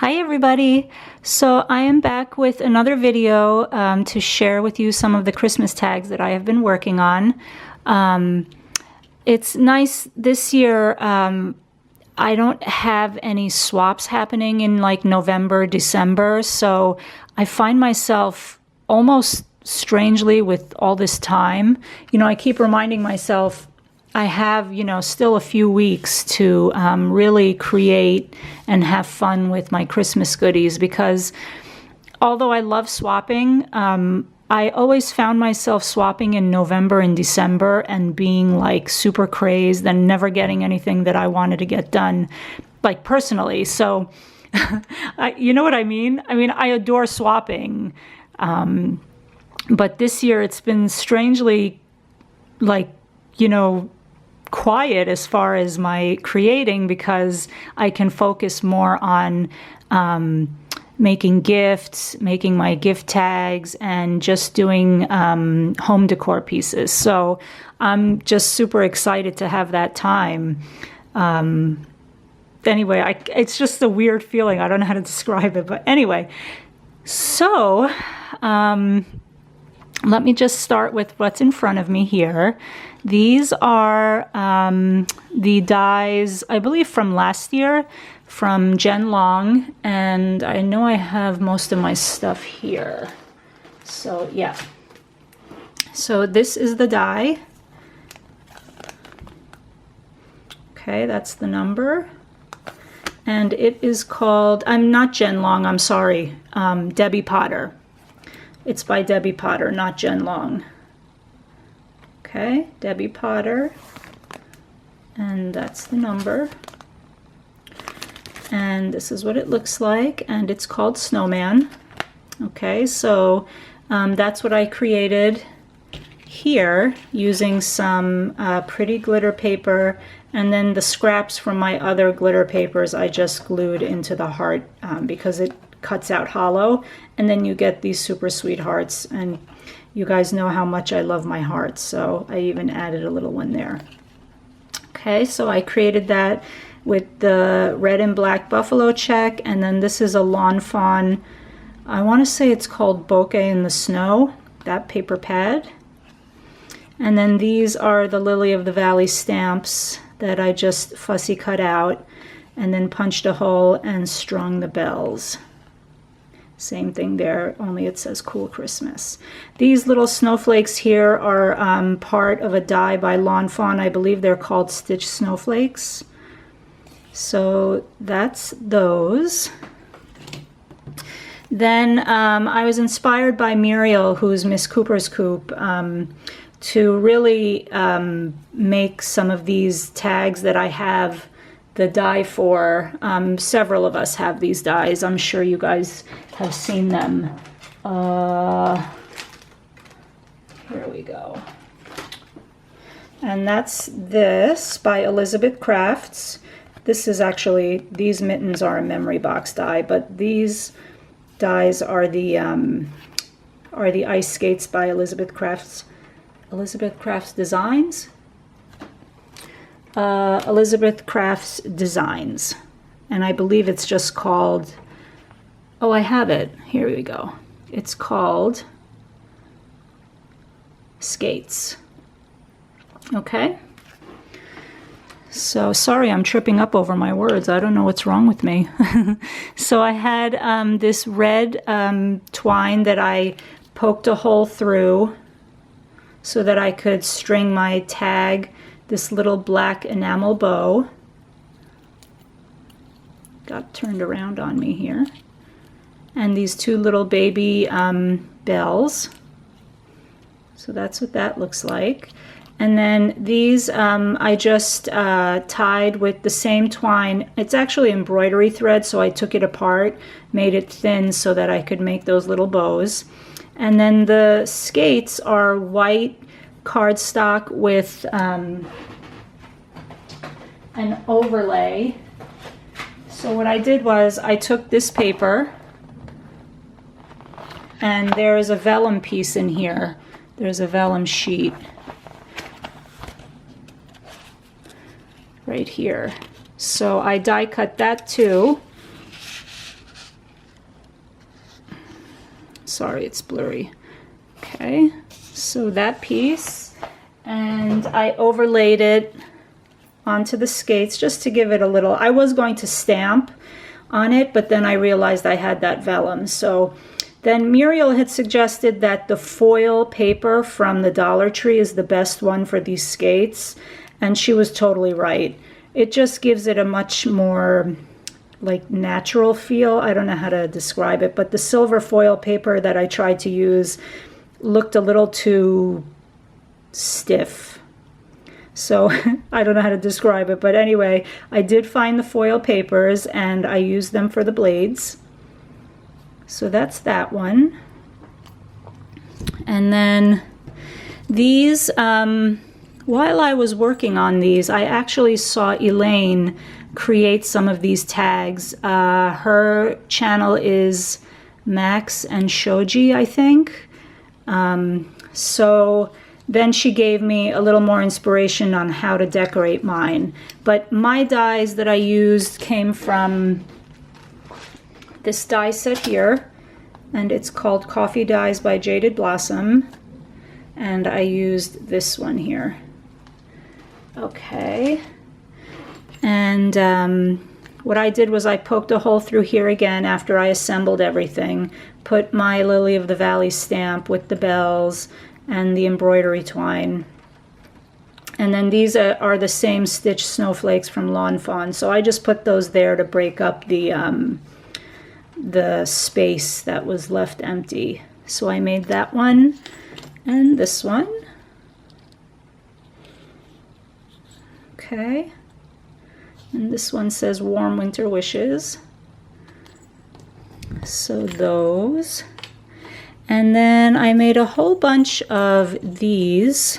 Hi everybody! So I am back with another video to share with you some of the Christmas tags that I have been working on. It's nice this year. I don't have any swaps happening in like November, December, so I find myself almost strangely with all this time. You know, I keep reminding myself I have, still a few weeks to really create and have fun with my Christmas goodies, because although I love swapping, I always found myself swapping in November and December and being like super crazed and never getting anything that I wanted to get done, like personally. So, you know what I mean? I mean, I adore swapping, but this year it's been strangely like, quiet as far as my creating, because I can focus more on making gifts, making my gift tags, and just doing home decor pieces. So I'm just super excited to have that time. Anyway, it's just a weird feeling. I don't know how to describe it, but anyway. So let me just start with what's in front of me here. These are the dies, I believe, from last year, from Jen Long, and I know I have most of my stuff here. So yeah. So this is the die. Okay, that's the number. And it is called, I'm not Jen Long, I'm sorry, Debbie Potter. It's by Debbie Potter, not Jen Long. Okay, Debbie Potter, and that's the number. And this is what it looks like, and it's called Snowman. Okay, so that's what I created here using some pretty glitter paper, and then the scraps from my other glitter papers I just glued into the heart because it cuts out hollow, and then you get these super sweet hearts. And you guys know how much I love my hearts, so I even added a little one there. Okay, so I created that with the red and black buffalo check, and then this is a lawn fawn. I want to say it's called Bokeh in the Snow, that paper pad. And then these are the Lily of the Valley stamps that I just fussy cut out and then punched a hole and strung the bells. Same thing there, only it says Cool Christmas. These little snowflakes here are part of a die by Lawn Fawn. I believe they're called Stitch Snowflakes. So that's those. Then I was inspired by Muriel, who's Miss Cooper's Coop, to really make some of these tags that I have the die for. Several of us have these dies. I'm sure you guys have seen them. Here we go. And that's this by Elizabeth Crafts. This is actually, these mittens are a memory box die, but these dies are the ice skates by Elizabeth Crafts. Elizabeth Crafts Designs? Elizabeth Crafts Designs, and I believe it's just called, oh, I have it, here we go, it's called Skates. Okay, so sorry I'm tripping up over my words, I don't know what's wrong with me. So I had this red twine that I poked a hole through so that I could string my tag, this little black enamel bow. Got turned around on me here. And these two little baby bells. So that's what that looks like. And then these I just tied with the same twine. It's actually embroidery thread, so I took it apart, made it thin so that I could make those little bows. And then the skates are white cardstock with an overlay. So what I did was I took this paper, and there is a vellum piece in here. There's a vellum sheet right here. So I die cut that too. Sorry, it's blurry. Okay, so that piece, and I overlaid it onto the skates just to give it a little. I was going to stamp on it, but then I realized I had that vellum. So then Muriel had suggested that the foil paper from the Dollar Tree is the best one for these skates, and she was totally right. It just gives it a much more like natural feel. I don't know how to describe it, but the silver foil paper that I tried to use looked a little too stiff. So I don't know how to describe it, but anyway, I did find the foil papers and I used them for the blades. So that's that one. And then these, while I was working on these, I actually saw Elaine create some of these tags. Her channel is Max and Shoji, I think. So then she gave me a little more inspiration on how to decorate mine. But my dies that I used came from this die set here, and it's called Coffee Dies by Jaded Blossom, and I used this one here. Okay, and what I did was I poked a hole through here again after I assembled everything, put my Lily of the Valley stamp with the bells and the embroidery twine. And then these are the same stitch snowflakes from Lawn Fawn. So I just put those there to break up the space that was left empty. So I made that one and this one. Okay. And this one says Warm Winter Wishes. So those. And then I made a whole bunch of these.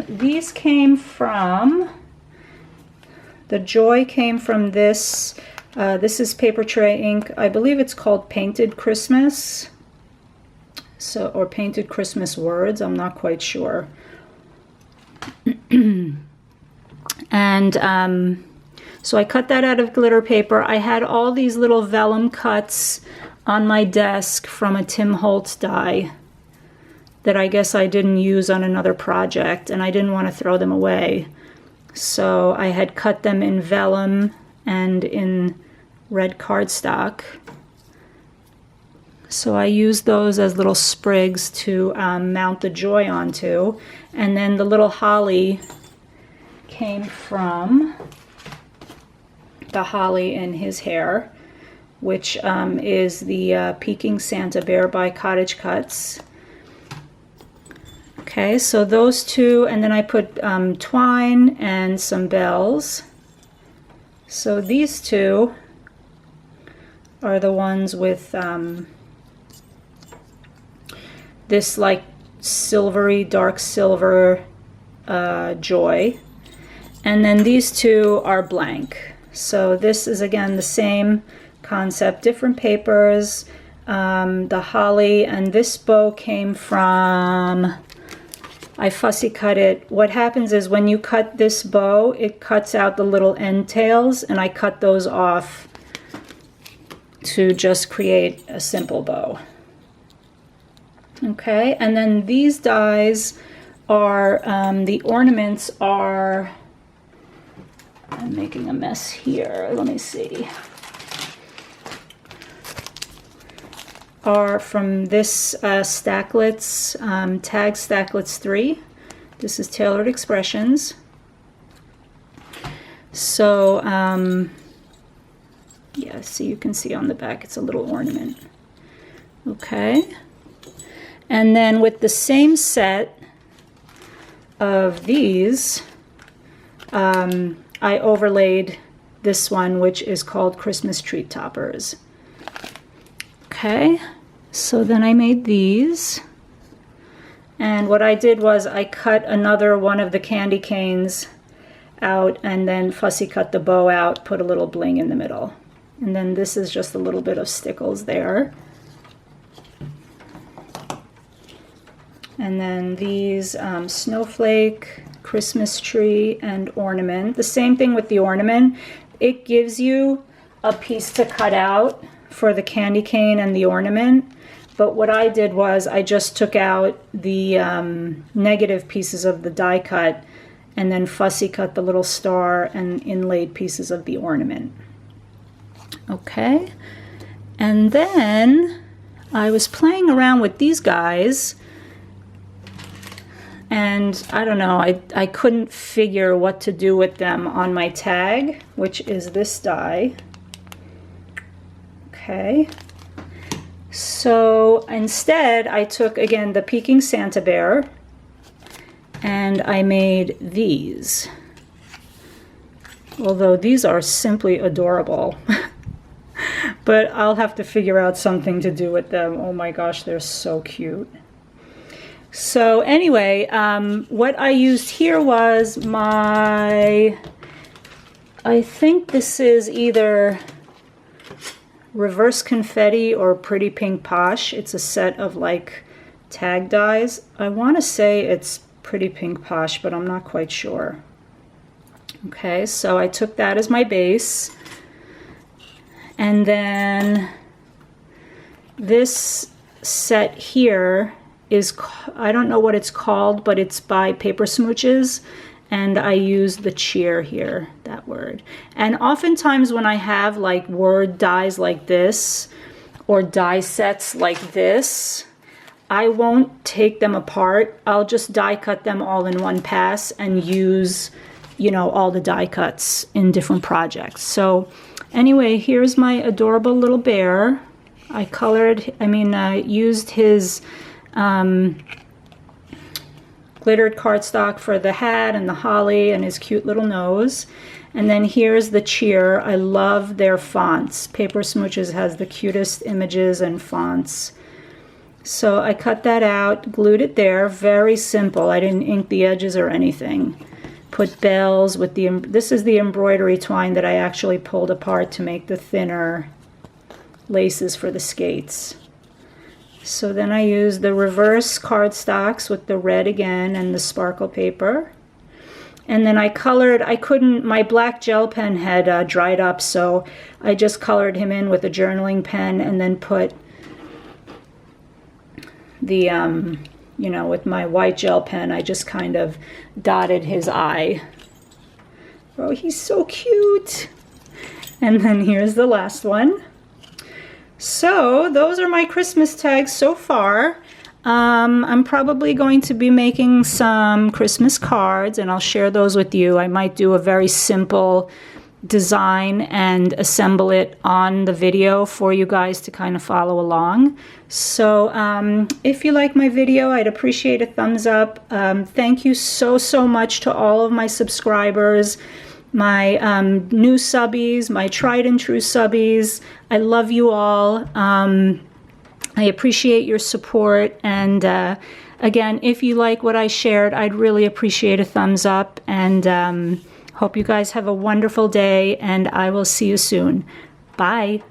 These came from, the joy came from this. This is paper tray ink. I believe it's called Painted Christmas. So, or Painted Christmas Words, I'm not quite sure. And so I cut that out of glitter paper. I had all these little vellum cuts on my desk from a Tim Holtz die that I guess I didn't use on another project, and I didn't want to throw them away. So I had cut them in vellum and in red cardstock. So I used those as little sprigs to mount the joy onto. And then the little holly came from the holly in his hair, which is the Peking Santa Bear by Cottage Cuts. Okay, so those two, and then I put twine and some bells. So these two are the ones with this like silvery, dark silver joy. And then these two are blank. So this is again the same concept, different papers. The holly and this bow came from, I fussy cut it. What happens is when you cut this bow, it cuts out the little end tails, and I cut those off to just create a simple bow. Okay, and then these dies are, the ornaments are, I'm making a mess here, let me see, are from this Stacklets, Tag Stacklets 3. This is Tailored Expressions. So, yeah, so you can see on the back it's a little ornament. Okay. And then with the same set of these, I overlaid this one, which is called Christmas Treat Toppers. Okay, so then I made these, and what I did was I cut another one of the candy canes out and then fussy cut the bow out, put a little bling in the middle. And then this is just a little bit of stickles there. And then these snowflake, Christmas tree, and ornament. The same thing with the ornament. It gives you a piece to cut out for the candy cane and the ornament. But what I did was I just took out the negative pieces of the die cut and then fussy cut the little star and inlaid pieces of the ornament. Okay, and then I was playing around with these guys, and I don't know, I couldn't figure what to do with them on my tag, which is this die. Okay, so instead I took, again, the Peking Santa Bear, and I made these. Although these are simply adorable. But I'll have to figure out something to do with them. Oh my gosh, they're so cute. So anyway, what I used here was my, I think this is either Reverse Confetti or Pretty Pink Posh. It's a set of like tag dies. I want to say it's Pretty Pink Posh, but I'm not quite sure. Okay, so I took that as my base. And then this set here is, I don't know what it's called, but it's by Paper Smooches, and I use the cheer here, that word. And oftentimes when I have like word dies like this, or die sets like this, I won't take them apart. I'll just die cut them all in one pass and use, you know, all the die cuts in different projects. So anyway, here's my adorable little bear. I used his glittered cardstock for the hat and the holly and his cute little nose. And then here's the cheer. I love their fonts. Paper Smooches has the cutest images and fonts. So I cut that out, glued it there. Very simple. I didn't ink the edges or anything. Put bells with the, this is the embroidery twine that I actually pulled apart to make the thinner laces for the skates. So then I used the reverse cardstocks with the red again and the sparkle paper. And then I colored, my black gel pen had dried up, so I just colored him in with a journaling pen and then put the, you know, with my white gel pen, I just kind of dotted his eye. Oh, he's so cute. And then here's the last one. So those are my Christmas tags so far. I'm probably going to be making some Christmas cards, and I'll share those with you. I might do a very simple design and assemble it on the video for you guys to kind of follow along. So if you like my video, I'd appreciate a thumbs up. Thank you so much to all of my subscribers, my new subbies, my tried and true subbies. I love you all. I appreciate your support, and again, if you like what I shared, I'd really appreciate a thumbs up, and hope you guys have a wonderful day, and I will see you soon. Bye.